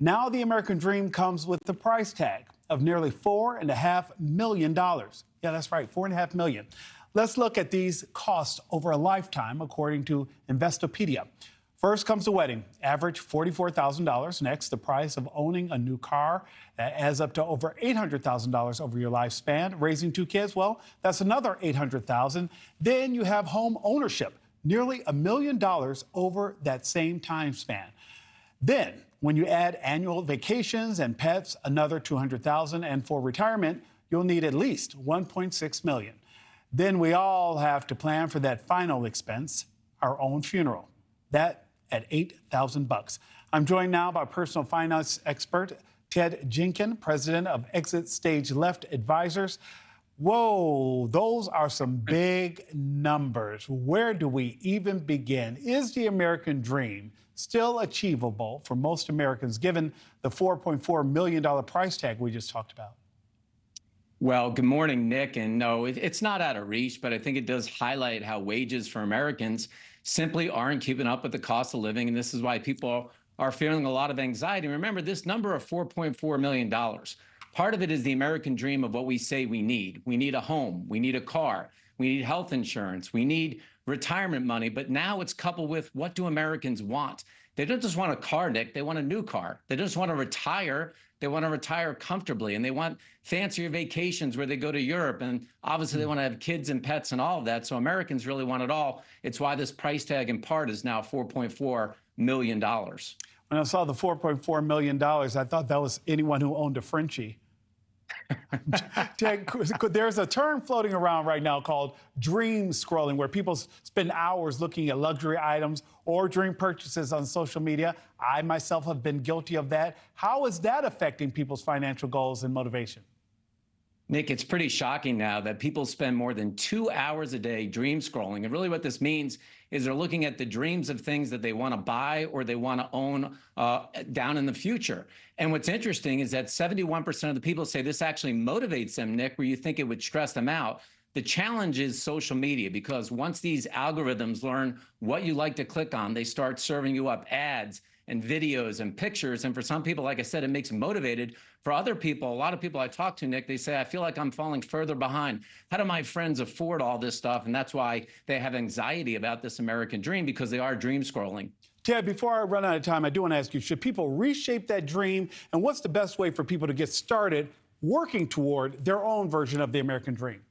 Now the American dream comes with the price tag of nearly $4.5 million. Yeah, that's right, $4.5 million. Let's look at these costs over a lifetime, according to Investopedia. First comes the wedding, average $44,000. Next, the price of owning a new car adds up to over $800,000 over your lifespan. Raising two kids, well, that's another $800,000. Then you have home ownership, nearly $1 million over that same time span. Then, when you add annual vacations and pets, another $200,000. And for retirement, you'll need at least $1.6 million. Then we all have to plan for that final expense, our own funeral. That at $8,000. I'm joined now by personal finance expert Ted Jenkins, president of Exit Stage Left Advisors. Whoa, those are some big numbers. Where do we even begin? Is the American dream still achievable for most Americans, given the $4.4 million price tag we just talked about? Well, good morning, Nick. And no, it's not out of reach, but I think it does highlight how wages for Americans simply aren't keeping up with the cost of living. And this is why people are feeling a lot of anxiety. Remember, this number of $4.4 million, part of it is the American dream of what we say we need. We need a home, we need a car, we need health insurance, we need retirement money. But now it's coupled with, what do Americans want? They don't just want a car, Nick, they want a new car. They just want to retire. They want to retire comfortably, and they want fancier vacations where they go to Europe. And obviously they want to have kids and pets and all of that. So Americans really want it all. It's why this price tag in part is now $4.4 million. When I saw the $4.4 million, I thought that was anyone who owned a Frenchie. Ted, there's a term floating around right now called dream scrolling, where people spend hours looking at luxury items or dream purchases on social media. I myself have been guilty of that. How is that affecting people's financial goals and motivation? Nick, it's pretty shocking now that people spend more than 2 hours a day dream scrolling. And really what this means is they're looking at the dreams of things that they want to buy or they want to own down in the future. And what's interesting is that 71% of the people say this actually motivates them, Nick, where you think it would stress them out. The challenge is social media, because once these algorithms learn what you like to click on, they start serving you up ads and videos and pictures. And for some people, like I said, it makes them motivated. For other people, a lot of people I talk to, Nick, they say, I feel like I'm falling further behind. How do my friends afford all this stuff? And that's why they have anxiety about this American dream, because they are dream scrolling. Ted, before I run out of time, I do want to ask you, should people reshape that dream? And what's the best way for people to get started working toward their own version of the American dream?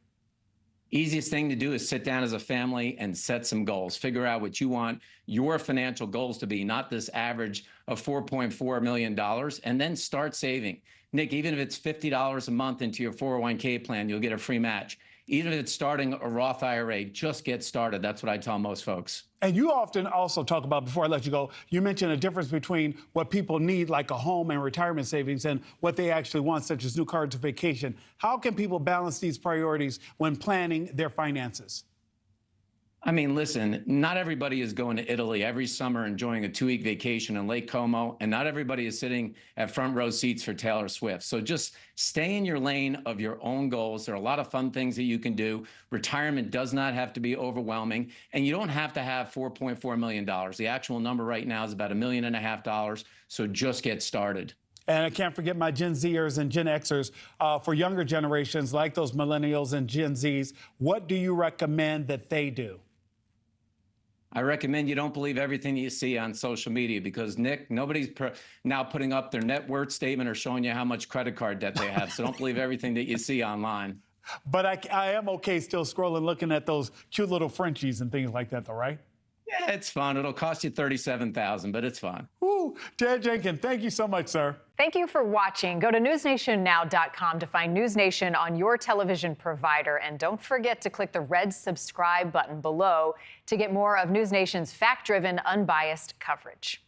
Easiest thing to do is sit down as a family and set some goals. Figure out what you want your financial goals to be, not this average of $4.4 million, and then start saving. Nick, even if it's $50 a month into your 401k plan, you'll get a free match. Even if it's starting a Roth IRA, just get started. That's what I tell most folks. And you often also talk about, before I let you go, you mentioned a difference between what people need, like a home and retirement savings, and what they actually want, such as new cars or vacation. How can people balance these priorities when planning their finances? I mean, listen, not everybody is going to Italy every summer enjoying a 2-week vacation in Lake Como, and not everybody is sitting at front row seats for Taylor Swift. So just stay in your lane of your own goals. There are a lot of fun things that you can do. Retirement does not have to be overwhelming, and you don't have to have $4.4 million. The actual number right now is about $1.5 million, so just get started. And I can't forget my Gen Zers and Gen Xers. For younger generations, like those millennials and Gen Zs, what do you recommend that they do? I recommend you don't believe everything you see on social media, because, Nick, nobody's now putting up their net worth statement or showing you how much credit card debt they have. So don't believe everything that you see online. But I am okay still scrolling, looking at those cute little Frenchies and things like that, though, right? Yeah, it's fun. It'll cost you $37,000, but it's fun. Woo. Ted Jenkins, thank you so much, sir. Thank you for watching. Go to newsnationnow.com to find News Nation on your television provider. And don't forget to click the red subscribe button below to get more of News Nation's fact-driven, unbiased coverage.